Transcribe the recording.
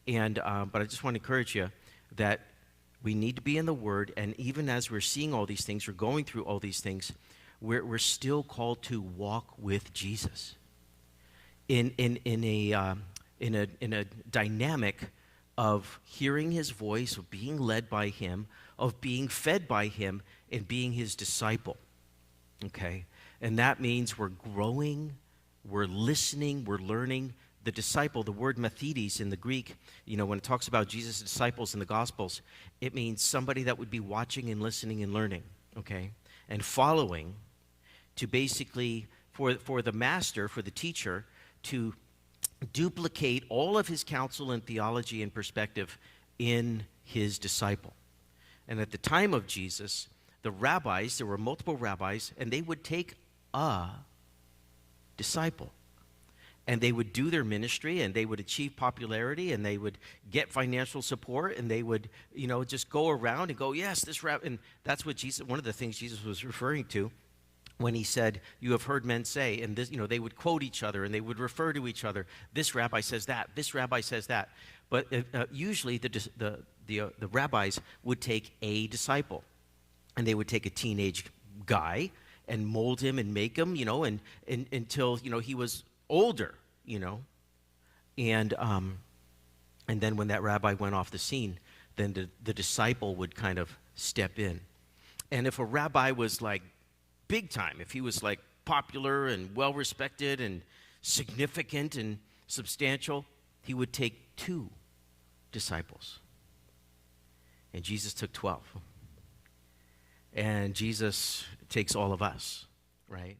But I just want to encourage you that we need to be in the Word, and even as we're seeing all these things, we're going through all these things, we're still called to walk with Jesus in a dynamic of hearing His voice, of being led by Him, of being fed by Him, and being His disciple. Okay? And that means we're growing, we're listening, we're learning. The disciple, the word mathetes in the Greek, when it talks about Jesus' disciples in the Gospels, it means somebody that would be watching and listening and learning, okay? And following to basically, for the master, for the teacher, to duplicate all of his counsel and theology and perspective in his disciple. And at the time of Jesus, the rabbis, there were multiple rabbis, and they would take a disciple. And they would do their ministry, and they would achieve popularity, and they would get financial support, and they would, just go around and go, yes, this rabbi. And that's what Jesus, one of the things Jesus was referring to when he said, you have heard men say, and this, they would quote each other, and they would refer to each other. This rabbi says that. This rabbi says that. But usually the rabbis would take a disciple, and they would take a teenage guy and mold him and make him, and until he was older, and then when that rabbi went off the scene, then the disciple would kind of step in. And if a rabbi was like big time, if he was like popular and well respected and significant and substantial, he would take 2 disciples. And Jesus took 12. And Jesus takes all of us, right?